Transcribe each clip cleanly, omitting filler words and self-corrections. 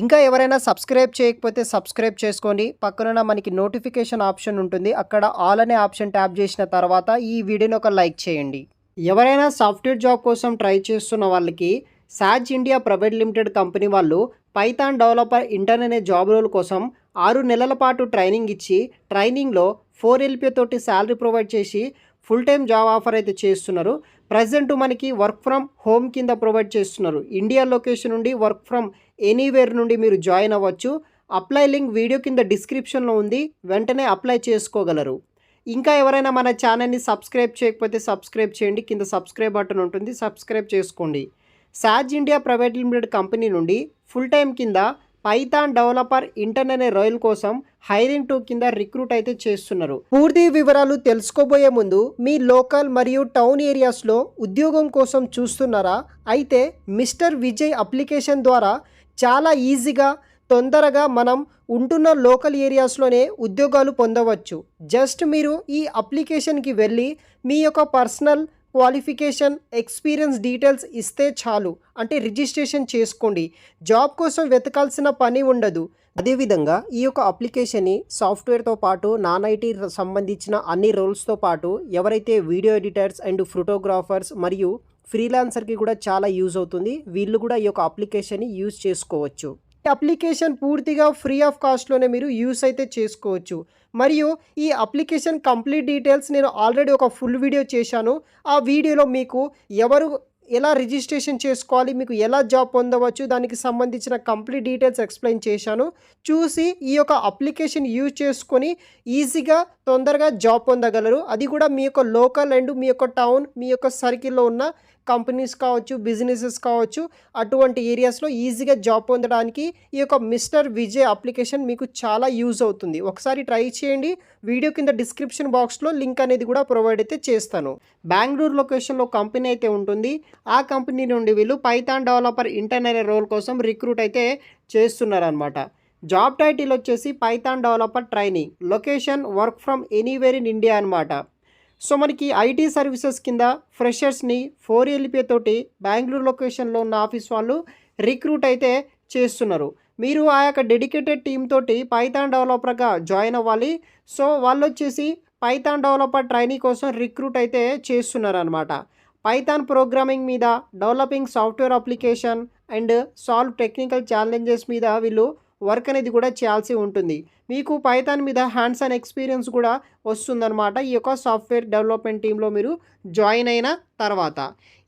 ఇంకా ఎవరైనా సబ్స్క్రైబ్ చేయకపోతే సబ్స్క్రైబ్ చేసుకోండి. పక్కనున్న మనకి నోటిఫికేషన్ ఆప్షన్ ఉంటుంది. అక్కడ ఆల్ అనే ఆప్షన్ ట్యాప్ చేసిన తర్వాత ఈ వీడియోని ఒక లైక్ చేయండి. ఎవరైనా సాఫ్ట్వేర్ జాబ్ కోసం ట్రై చేస్తున్న వాళ్ళకి సాజ్ ఇండియా ప్రైవేట్ లిమిటెడ్ కంపెనీ వాళ్ళు పైథాన్ డెవలపర్ ఇంటర్న్ అనే జాబ్ రోల్ కోసం 6 నెలల పాటు ట్రైనింగ్ ఇచ్చి ట్రైనింగ్లో 4 LPA తోటి శాలరీ ప్రొవైడ్ చేసి ఫుల్ టైం జాబ్ ఆఫర్ అయితే చేస్తున్నారు. ప్రజెంట్ మనకి వర్క్ ఫ్రమ్ హోమ్ కింద ప్రొవైడ్ చేస్తున్నారు. ఇండియా లొకేషన్ నుండి వర్క్ ఫ్రమ్ ఎనీవేర్ నుండి మీరు జాయిన్ అవ్వచ్చు. అప్లై లింక్ వీడియో కింద డిస్క్రిప్షన్లో ఉంది, వెంటనే అప్లై చేసుకోగలరు. ఇంకా ఎవరైనా మన ఛానల్ని సబ్స్క్రైబ్ చేయకపోతే సబ్స్క్రైబ్ చేయండి. కింద సబ్స్క్రైబ్ బటన్ ఉంటుంది, సబ్స్క్రైబ్ చేసుకోండి. సాజ్ ఇండియా ప్రైవేట్ లిమిటెడ్ కంపెనీ నుండి ఫుల్ టైం కింద పైథాన్ డెవలపర్ ఇంటర్న్ అనే రోల్ కోసం హైరింగ్ 2 కింద రిక్రూట్ అయితే చేస్తున్నారు. పూర్తి వివరాలు తెలుసుకోబోయే ముందు మీ లోకల్ మరియు టౌన్ ఏరియాస్లో ఉద్యోగం కోసం చూస్తున్నారా? అయితే మిస్టర్ విజయ్ అప్లికేషన్ ద్వారా చాలా ఈజీగా తొందరగా మనం ఉంటున్న లోకల్ ఏరియాస్లోనే ఉద్యోగాలు పొందవచ్చు. జస్ట్ మీరు ఈ అప్లికేషన్కి వెళ్ళి మీ యొక్క పర్సనల్ క్వాలిఫికేషన్, ఎక్స్పీరియన్స్ డీటెయిల్స్ ఇస్తే చాలు. అంటే రిజిస్ట్రేషన్ చేసుకోండి. జాబ్ కోసం వెతకాల్సిన పని ఉండదు. అదేవిధంగా ఈ యొక్క అప్లికేషన్ని సాఫ్ట్వేర్తో పాటు నాన్ ఐటీ సంబంధించిన అన్ని రోల్స్తో పాటు ఎవరైతే వీడియో ఎడిటర్స్ అండ్ ఫోటోగ్రాఫర్స్ మరియు ఫ్రీలాన్సర్కి కూడా చాలా యూజ్ అవుతుంది. వీళ్ళు కూడా ఈ యొక్క అప్లికేషన్ని యూజ్ చేసుకోవచ్చు. ఈ అప్లికేషన్ పూర్తిగా ఫ్రీ ఆఫ్ కాస్ట్లోనే మీరు యూస్ అయితే చేసుకోవచ్చు. మరియు ఈ అప్లికేషన్ కంప్లీట్ డీటెయిల్స్ నేను ఆల్రెడీ ఒక ఫుల్ వీడియో చేశాను. ఆ వీడియోలో మీకు ఎలా రిజిస్ట్రేషన్ చేసుకోవాలి, మీకు ఎలా జాబ్ పొందవచ్చు, దానికి సంబంధించిన కంప్లీట్ డీటెయిల్స్ ఎక్స్ప్లెయిన్ చేశాను. చూసి ఈ యొక్క అప్లికేషన్ యూజ్ చేసుకొని ఈజీగా తొందరగా జాబ్ పొందగలరు. అది కూడా మీ యొక్క లోకల్ అండ్ మీ యొక్క టౌన్, మీ యొక్క సర్కిల్లో ఉన్న కంపెనీస్ కావచ్చు, బిజినెసెస్ కావచ్చు, అటువంటి ఏరియాస్లో ఈజీగా జాబ్ పొందడానికి ఈ యొక్క మిస్టర్ విజయ్ అప్లికేషన్ మీకు చాలా యూజ్ అవుతుంది. ఒకసారి ట్రై చేయండి. వీడియో కింద డిస్క్రిప్షన్ బాక్స్లో లింక్ అనేది కూడా ప్రొవైడ్ అయితే చేస్తాను. బెంగళూరు లొకేషన్లో కంపెనీ అయితే ఉంటుంది. ఆ కంపెనీ నుండి వీళ్ళు పైథాన్ డెవలపర్ ఇంటర్న్ అనే రోల్ కోసం రిక్రూట్ అయితే చేస్తున్నారనమాట. జాబ్ టైటిల్ వచ్చేసి Python developer training, location work from anywhere in India అనమాట. సో మనకి ఐటీ సర్వీసెస్ కింద ఫ్రెషర్స్ని 4 LPA తోటి బెంగళూరు లొకేషన్లో ఉన్న ఆఫీస్ వాళ్ళు రిక్రూట్ అయితే చేస్తున్నారు. మీరు ఆ యొక్క డెడికేటెడ్ టీమ్ తోటి పైథాన్ డెవలపర్గా జాయిన్ అవ్వాలి. సో వాళ్ళు వచ్చేసి పైథాన్ డెవలపర్ ట్రైనింగ్ కోసం రిక్రూట్ అయితే చేస్తున్నారు అనమాట. పైథాన్ ప్రోగ్రామింగ్ మీద, developing software application and solve technical challenges మీద వీళ్ళు వర్క్ అనేది కూడా చేయాల్సి ఉంటుంది. మీకు పైథాన్ మీద హ్యాండ్స్ ఆన్ ఎక్స్పీరియన్స్ కూడా వస్తుందన్నమాట ఈ యొక్క సాఫ్ట్వేర్ డెవలప్మెంట్ టీంలో మీరు జాయిన్ అయిన తర్వాత.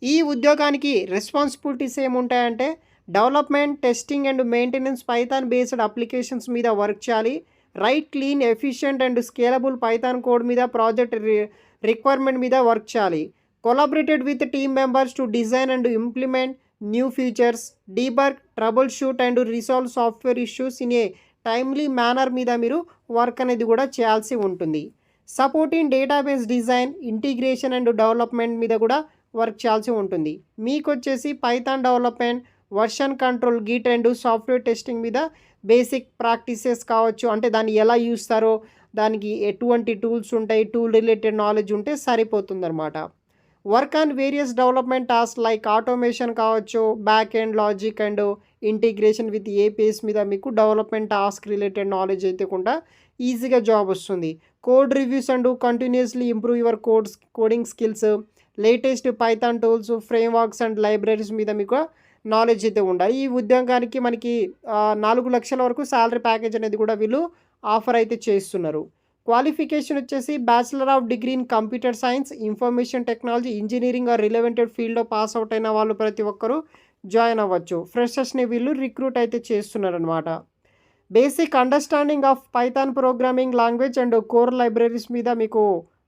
ఈ ఉద్యోగానికి రెస్పాన్సిబిలిటీస్ ఏముంటాయంటే development, testing and maintenance Python based applications మీద వర్క్ చేయాలి. Write, clean, efficient and scalable Python code మీద, ప్రాజెక్ట్ రిక్వైర్మెంట్ మీద వర్క్ చేయాలి. Collaborated with team members to design and implement new features, debug, trouble shoot and resolve software issues in a timely manner మీద మీరు work అనేది కూడా చేయాల్సి ఉంటుంది. Supporting database design, integration and development మీద కూడా వర్క్ చేయాల్సి ఉంటుంది. మీకు వచ్చేసి Python development, version control, Git and software testing మీద బేసిక్ ప్రాక్టీసెస్ కావచ్చు. అంటే దాన్ని ఎలా యూస్తారో, దానికి ఎటువంటి టూల్స్ ఉంటాయి, టూల్ రిలేటెడ్ నాలెడ్జ్ ఉంటే సరిపోతుందన్నమాట. Work on various development task like automation కావచ్చు, back end logic and integration with APIs మీద మీకు డెవలప్మెంట్ టాస్క్ రిలేటెడ్ నాలెడ్జ్ అయితే కూడా ఈజీగా జాబ్ వస్తుంది. Code reviews and continuously improve your coding skills, latest Python tools, frameworks and libraries మీద మీకు knowledge అయితే ఉండాలి. ఈ ఉద్యోగానికి మనకి 4 లక్షల వరకు శాలరీ ప్యాకేజ్ అనేది కూడా వీళ్ళు ఆఫర్ అయితే చేస్తున్నారు. క్వాలిఫికేషన్ వచ్చేసి bachelor of degree in computer science, information technology, engineering or రిలవెంటెడ్ ఫీల్డ్లో పాస్ అవుట్ అయిన వాళ్ళు ప్రతి ఒక్కరూ జాయిన్ అవ్వచ్చు. ఫ్రెషర్స్ని వీళ్ళు రిక్రూట్ అయితే చేస్తున్నారనమాట. Basic understanding of Python programming language and core libraries మీద మీకు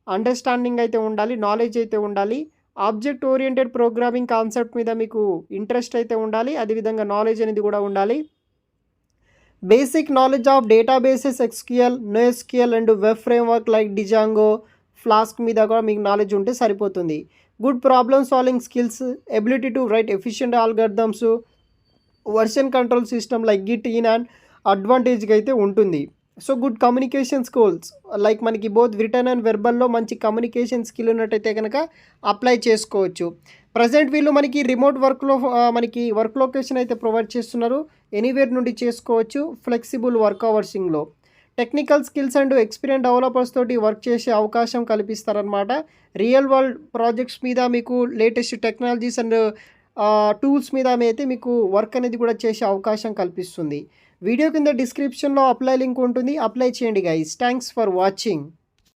అండర్స్టాండింగ్ అయితే ఉండాలి, నాలెడ్జ్ అయితే ఉండాలి. ఆబ్జెక్ట్ ఓరియంటెడ్ ప్రోగ్రామింగ్ కాన్సెప్ట్ మీద మీకు ఇంట్రెస్ట్ అయితే ఉండాలి. అదేవిధంగా నాలెడ్జ్ అనేది కూడా ఉండాలి. Basic knowledge of databases, SQL, NoSQL and web framework like Django, Flask మీద కూడా మీకు నాలెడ్జ్ ఉంటే సరిపోతుంది. Good problem solving skills, ability to write efficient algorithms, version control system like Git in and అడ్వాంటేజ్గా అయితే ఉంటుంది. So good communication skills like మనకి both written and వెర్బల్లో మంచి కమ్యూనికేషన్ స్కిల్ ఉన్నట్టయితే కనుక అప్లై చేసుకోవచ్చు. ప్రజెంట్ వీళ్ళు మనకి రిమోట్ వర్క్లో మనకి వర్క్ లొకేషన్ అయితే ప్రొవైడ్ చేస్తున్నారు. ఎనీవేర్ నుండి చేసుకోవచ్చు. ఫ్లెక్సిబుల్ వర్క్ అవర్సింగ్లో technical skills and experience developers తోటి వర్క్ చేసే అవకాశం కల్పిస్తారనమాట. రియల్ వరల్డ్ ప్రాజెక్ట్స్ మీద మీకు లేటెస్ట్ టెక్నాలజీస్ అండ్ టూల్స్ మీద అయితే మీకు వర్క్ అనేది కూడా చేసే అవకాశం కల్పిస్తుంది. వీడియో కింద డిస్క్రిప్షన్లో అప్లై లింక్ ఉంటుంది. అప్లై చేయండి గైస్. Thanks for watching.